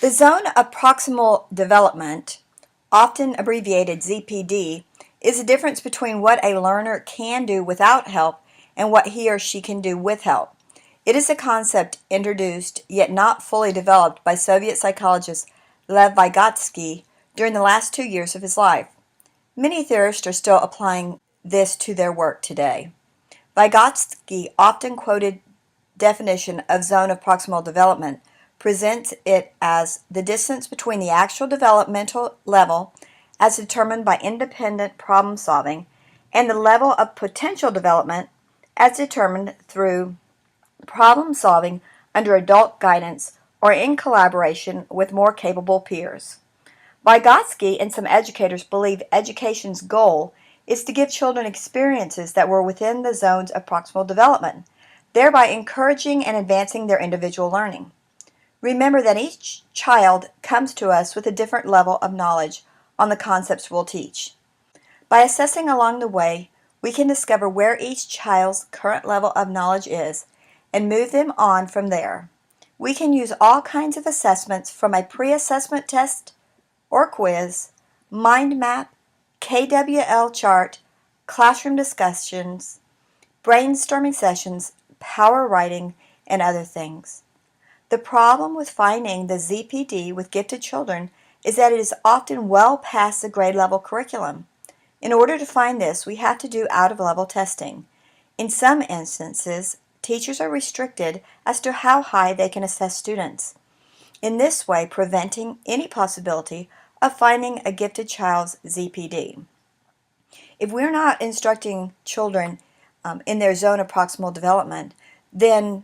The zone of proximal development, often abbreviated ZPD, is the difference between what a learner can do without help and what he or she can do with help. It is a concept introduced yet not fully developed by Soviet psychologist Lev Vygotsky during the last 2 years of his life. Many theorists are still applying this to their work today. Vygotsky often quoted definition of zone of proximal development presents it as the distance between the actual developmental level as determined by independent problem solving and the level of potential development as determined through problem solving under adult guidance or in collaboration with more capable peers. Vygotsky and some educators believe education's goal is to give children experiences that were within the zones of proximal development, thereby encouraging and advancing their individual learning. Remember that each child comes to us with a different level of knowledge on the concepts we'll teach. By assessing along the way, we can discover where each child's current level of knowledge is and move them on from there. We can use all kinds of assessments from a pre-assessment test or quiz, mind map, KWL chart, classroom discussions, brainstorming sessions, power writing, and other things. The problem with finding the ZPD with gifted children is that it is often well past the grade level curriculum. In order to find this, we have to do out-of-level testing. In some instances, teachers are restricted as to how high they can assess students, in this way preventing any possibility of finding a gifted child's ZPD. If we're not instructing children in their zone of proximal development, then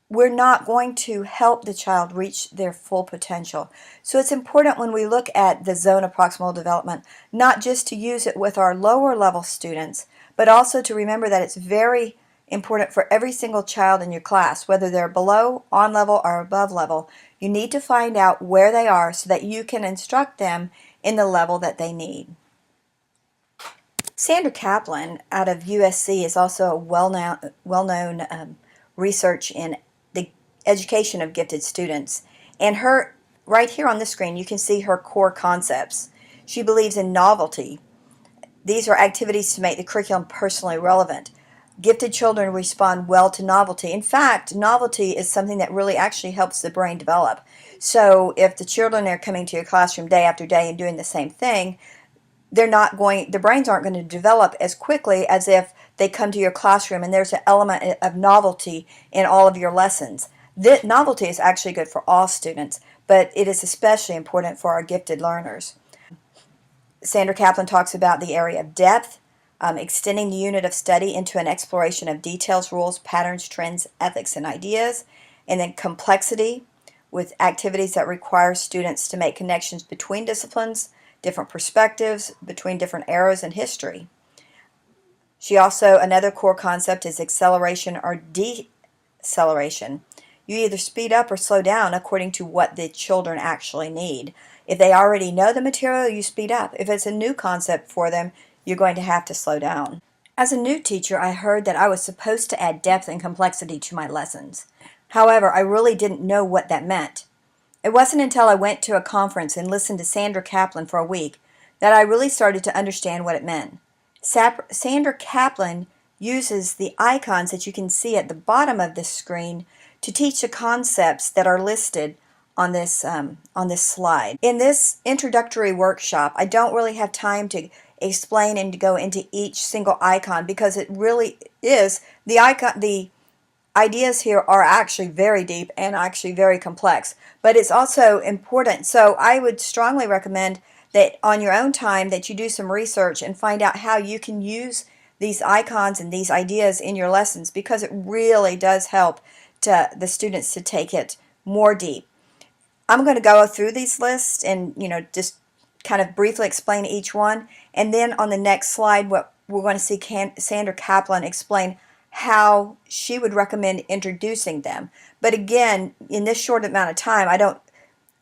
we're not going to help the child reach their full potential. So it's important when we look at the zone of proximal development, not just to use it with our lower level students, but also to remember that it's very important for every single child in your class, whether they're below, on level, or above level. You need to find out where they are so that you can instruct them in the level that they need. Sandra Kaplan out of USC is also a well-known research in the education of gifted students. And her, right here on the screen, you can see her core concepts. She believes in novelty. These are activities to make the curriculum personally relevant. Gifted children respond well to novelty. In fact, novelty is something that really actually helps the brain develop. So if the children are coming to your classroom day after day and doing the same thing, their brains aren't going to develop as quickly as if they come to your classroom and there's an element of novelty in all of your lessons. This novelty is actually good for all students, but it is especially important for our gifted learners. Sandra Kaplan talks about the area of depth, extending the unit of study into an exploration of details, rules, patterns, trends, ethics, and ideas, and then complexity with activities that require students to make connections between disciplines, different perspectives, between different eras in history. Another core concept is acceleration or deceleration. You either speed up or slow down according to what the children actually need. If they already know the material, you speed up. If it's a new concept for them, you're going to have to slow down. As a new teacher, I heard that I was supposed to add depth and complexity to my lessons. However, I really didn't know what that meant. It wasn't until I went to a conference and listened to Sandra Kaplan for a week that I really started to understand what it meant. Sandra Kaplan uses the icons that you can see at the bottom of this screen to teach the concepts that are listed on this slide. In this introductory workshop, I don't really have time to explain and to go into each single icon because it really is the ideas here are actually very deep and actually very complex, but it's also important. So I would strongly recommend that on your own time that you do some research and find out how you can use these icons and these ideas in your lessons, because it really does help the students to take it more deep. I'm going to go through these lists and just kind of briefly explain each one, and then on the next slide what we're going to see Sandra Kaplan explain how she would recommend introducing them. But again, in this short amount of time, I don't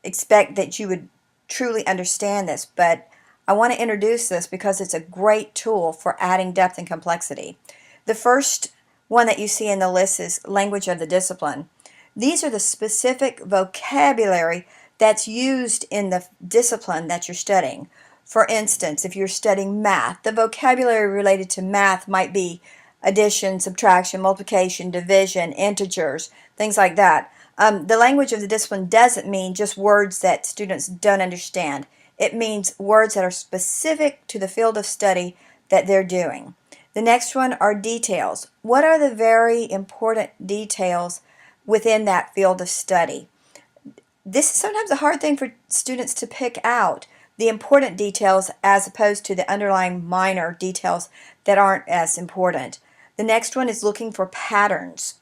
expect that you would truly understand this, but I want to introduce this because it's a great tool for adding depth and complexity. The first one that you see in the list is language of the discipline. These are the specific vocabulary that's used in the discipline that you're studying. For instance, if you're studying math, the vocabulary related to math might be addition, subtraction, multiplication, division, integers, things like that. The language of the discipline doesn't mean just words that students don't understand. It means words that are specific to the field of study that they're doing. The next one are details. What are the very important details within that field of study? This is sometimes a hard thing for students to pick out, the important details as opposed to the underlying minor details that aren't as important. The next one is looking for patterns.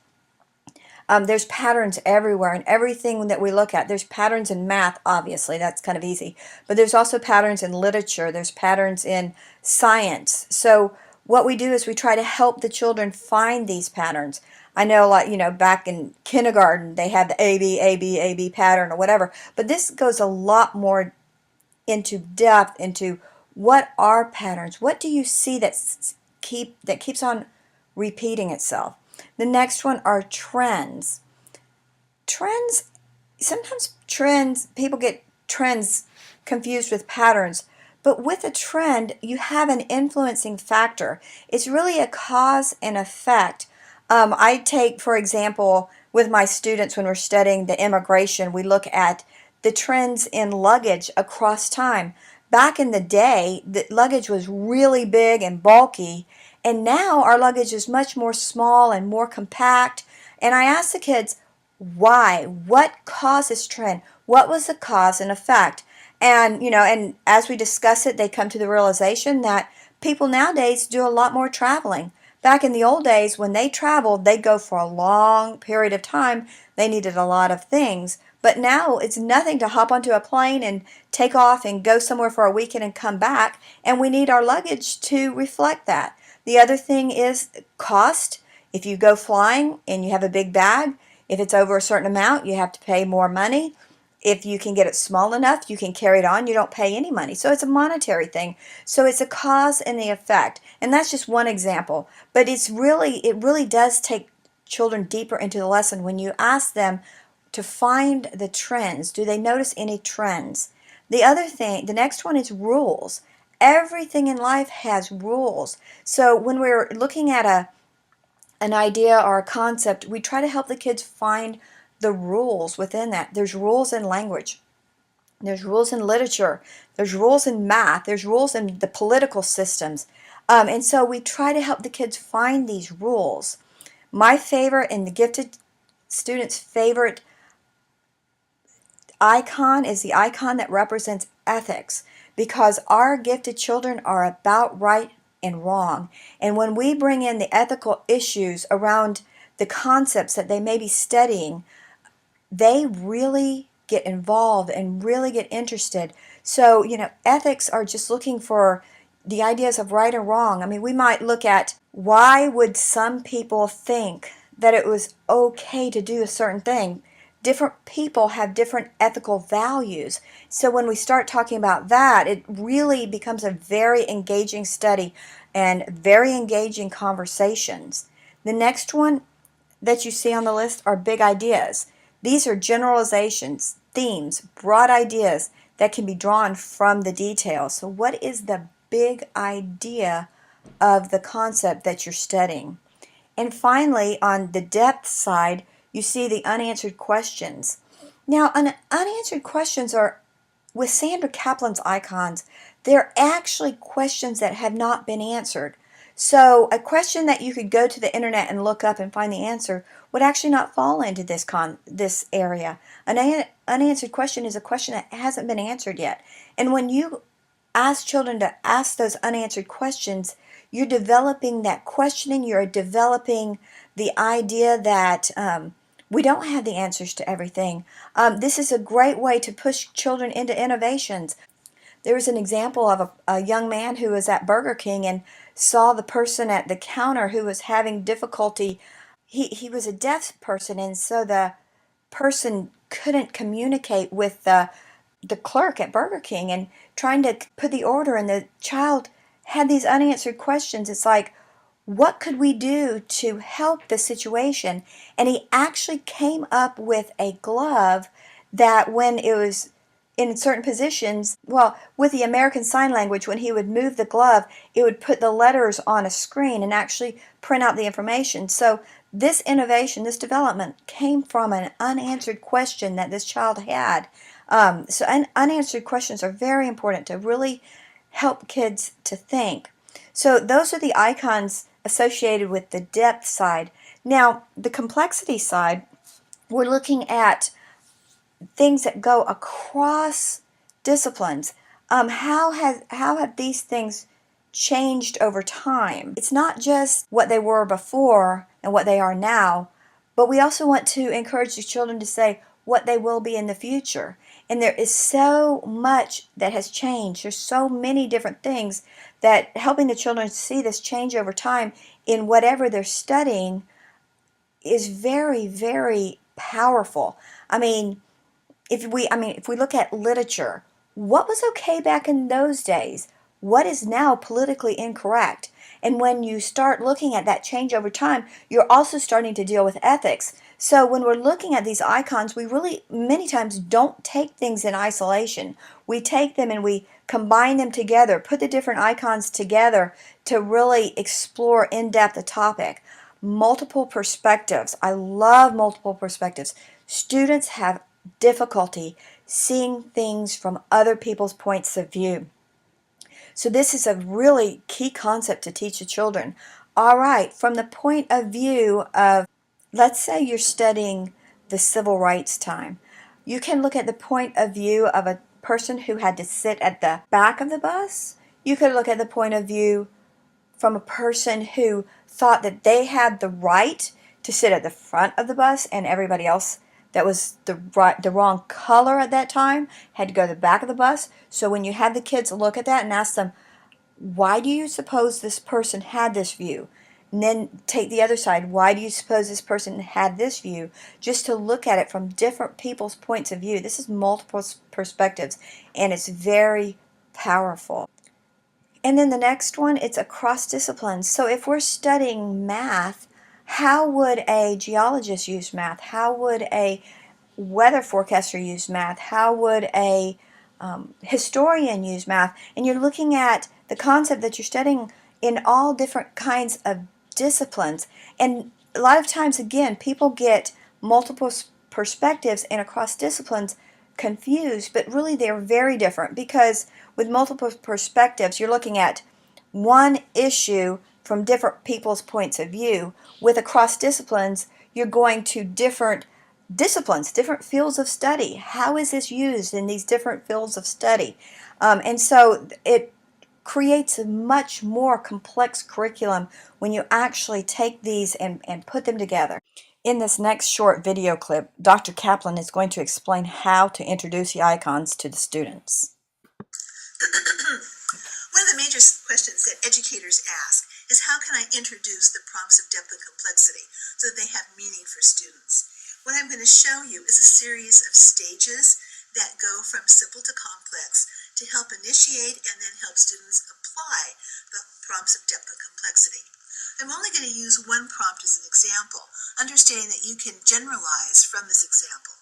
There's patterns everywhere in everything that we look at. There's patterns in math, obviously, that's kind of easy. But there's also patterns in literature. There's patterns in science. So what we do is we try to help the children find these patterns. I know, like, back in kindergarten, they had the A, B, A, B, A, B pattern or whatever. But this goes a lot more into depth into what are patterns. What do you see that keeps on repeating itself? The next one are trends. Trends, sometimes people get trends confused with patterns, but with a trend, you have an influencing factor. It's really a cause and effect. I take, for example, with my students when we're studying the immigration, we look at the trends in luggage across time. Back in the day, the luggage was really big and bulky, and now our luggage is much more small and more compact. And I ask the kids, why? What caused this trend? What was the cause and effect? And as we discuss it, they come to the realization that people nowadays do a lot more traveling. Back in the old days, when they traveled, they'd go for a long period of time. They needed a lot of things. But now it's nothing to hop onto a plane and take off and go somewhere for a weekend and come back. And we need our luggage to reflect that. The other thing is cost. If you go flying and you have a big bag, if it's over a certain amount, you have to pay more money. If you can get it small enough, you can carry it on, you don't pay any money. So it's a monetary thing. So it's a cause and the effect. And that's just one example. But it really does take children deeper into the lesson when you ask them to find the trends. Do they notice any trends? The next one is rules. Everything in life has rules. So when we're looking at an idea or a concept, we try to help the kids find the rules within that. There's rules in language. There's rules in literature. There's rules in math. There's rules in the political systems. And so we try to help the kids find these rules. My favorite and the gifted students' favorite icon is the icon that represents ethics, because our gifted children are about right and wrong. And when we bring in the ethical issues around the concepts that they may be studying, they really get involved and really get interested. So, ethics are just looking for the ideas of right and wrong. I mean, we might look at why would some people think that it was okay to do a certain thing. Different people have different ethical values. So when we start talking about that, it really becomes a very engaging study and very engaging conversations. The next one that you see on the list are big ideas. These are generalizations, themes, broad ideas that can be drawn from the details. So what is the big idea of the concept that you're studying? And finally, on the depth side, you see the unanswered questions. Now, unanswered questions are, with Sandra Kaplan's icons, they're actually questions that have not been answered. So a question that you could go to the internet and look up and find the answer would actually not fall into this area. An unanswered question is a question that hasn't been answered yet. And when you ask children to ask those unanswered questions, you're developing that questioning, you're developing the idea that we don't have the answers to everything. This is a great way to push children into innovations. There was an example of a young man who was at Burger King and saw the person at the counter who was having difficulty. He was a deaf person, and so the person couldn't communicate with the clerk at Burger King and trying to put the order, and the child had these unanswered questions. It's like, what could we do to help the situation? And he actually came up with a glove that when it was in certain positions, well, with the American Sign Language, when he would move the glove, it would put the letters on a screen and actually print out the information. So this innovation, this development came from an unanswered question that this child had. Unanswered questions are very important to really help kids to think. So those are the icons associated with the depth side. Now, the complexity side, we're looking at things that go across disciplines. How have these things changed over time? It's not just what they were before and what they are now, but we also want to encourage the children to say what they will be in the future. And there is so much that has changed. There's so many different things that helping the children see this change over time in whatever they're studying is very, very powerful. I mean, if we look at literature, what was okay back in those days? What is now politically incorrect? And when you start looking at that change over time, you're also starting to deal with ethics. So when we're looking at these icons, we really many times don't take things in isolation. We take them and we combine them together, put the different icons together to really explore in depth a topic. Multiple perspectives. I love multiple perspectives. Students have difficulty seeing things from other people's points of view. So this is a really key concept to teach the children. All right, from the point of view of, let's say you're studying the civil rights time, you can look at the point of view of a person who had to sit at the back of the bus. You could look at the point of view from a person who thought that they had the right to sit at the front of the bus and everybody else that was the wrong color at that time had to go to the back of the bus. So when you have the kids look at that and ask them, why do you suppose this person had this view? And then take the other side, why do you suppose this person had this view? Just to look at it from different people's points of view. This is multiple perspectives, and it's very powerful. And then the next one, it's across disciplines. So if we're studying math, how would a geologist use math? How would a weather forecaster use math? How would a historian use math? And you're looking at the concept that you're studying in all different kinds of disciplines. And a lot of times, again, people get multiple perspectives and across disciplines confused, but really they're very different because with multiple perspectives, you're looking at one issue from different people's points of view. With across disciplines, you're going to different disciplines, different fields of study. How is this used in these different fields of study? And so it creates a much more complex curriculum when you actually take these and put them together. In this next short video clip, Dr. Kaplan is going to explain how to introduce the icons to the students. One of the major questions that educators ask is how can I introduce the prompts of depth and complexity so that they have meaning for students? What I'm going to show you is a series of stages that go from simple to complex to help initiate and then help students apply the prompts of depth and complexity. I'm only going to use one prompt as an example, understanding that you can generalize from this example.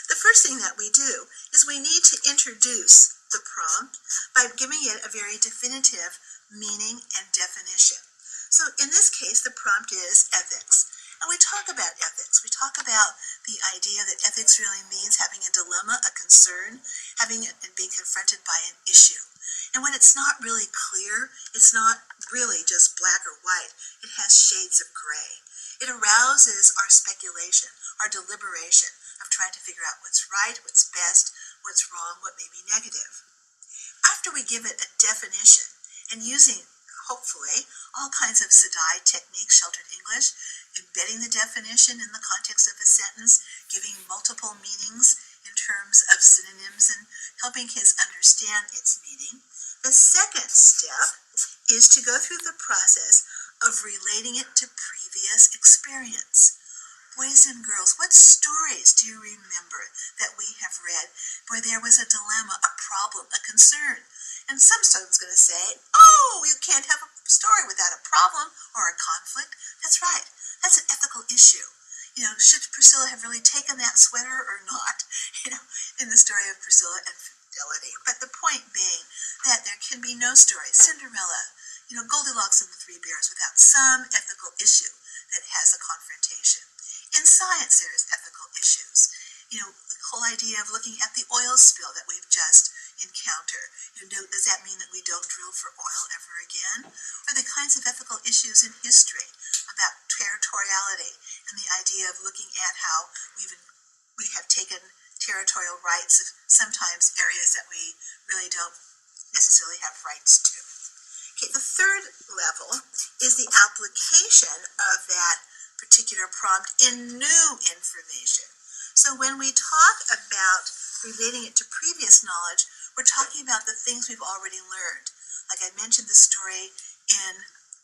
The first thing that we do is we need to introduce the prompt by giving it a very definitive meaning and definition. So in this case, the prompt is ethics. And we talk about ethics. We talk about the idea that ethics really means having a dilemma, a concern, having it and being confronted by an issue. And when it's not really clear, it's not really just black or white. It has shades of gray. It arouses our speculation, our deliberation of trying to figure out what's right, what's best, what's wrong, what may be negative. After we give it a definition and using, hopefully, all kinds of SADI techniques, sheltered English, embedding the definition in the context of a sentence, giving multiple meanings in terms of synonyms and helping kids understand its meaning, the second step is to go through the process of relating it to previous experience. Boys and girls, what stories do you remember that we have read where there was a dilemma, a problem, a concern? And some student's going to say, oh, you can't have a story without a problem or a conflict. That's right. That's an ethical issue. Should Priscilla have really taken that sweater or not? In the story of Priscilla and Fidelity. But the point being that there can be no story, Cinderella, Goldilocks and the Three Bears, without some ethical issue that has a confrontation. In science, there is ethical issues. The whole idea of looking at the oil spill that we've just encountered. Does that mean that we don't drill for oil ever again? Or the kinds of ethical issues in history about territoriality and the idea of looking at how we have taken territorial rights of sometimes areas that we really don't necessarily have rights to. Okay, the third level is the application of that particular prompt in new information. So when we talk about relating it to previous knowledge, we're talking about the things we've already learned. Like I mentioned the story in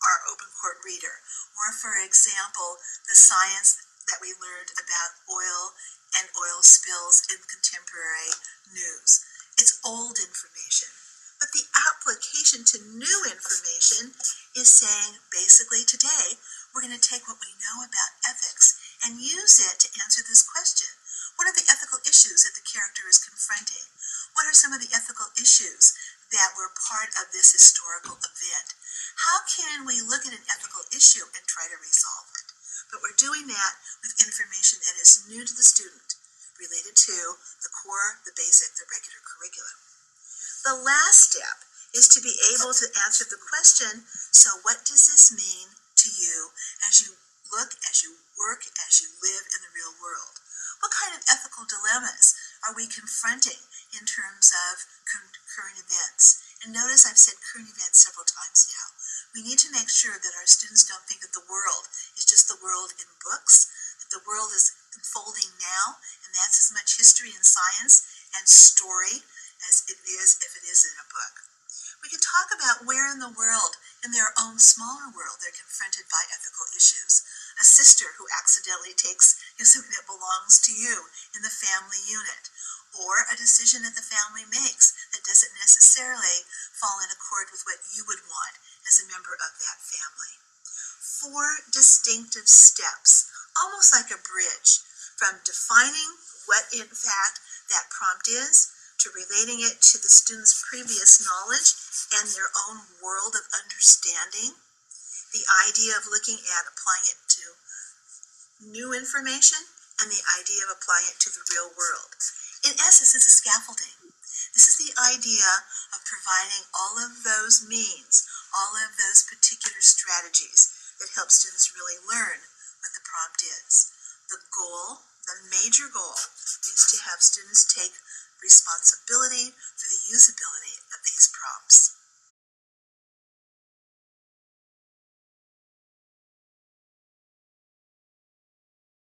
our open court reader, or for example, the science that we learned about oil and oil spills in contemporary news. It's old information. But the application to new information is saying, basically today, we're going to take what we know about ethics and use it to answer this question. What are the ethical issues that the character is confronting? What are some of the ethical issues that were part of this historical event? How can we look at an ethical issue and try to resolve it? But we're doing that with information that is new to the student, related to the core, the basic, the regular curriculum. The last step is to be able to answer the question, so what does this mean to you as you look, as you work, as you live in the real world? What kind of ethical dilemmas are we confronting in terms of current events? And notice I've said current events several times now. We need to make sure that our students don't think that the world is just the world in books, that the world is unfolding now, and that's as much history and science and story as it is if it is in a book. We can talk about where in the world, in their own smaller world, they're confronted by ethical issues. A sister who accidentally takes something that belongs to you in the family unit, or a decision that the family makes that doesn't necessarily fall in accord with what you would want as a member of that family. 4 distinctive steps, almost like a bridge, from defining what in fact that prompt is, to relating it to the student's previous knowledge and their own world of understanding, the idea of looking at applying it to new information, and the idea of applying it to the real world. In essence, it's a scaffolding. This is the idea of providing all of those means, all of those particular strategies that help students really learn what the prompt is. The goal, the major goal, is to have students take responsibility for the usability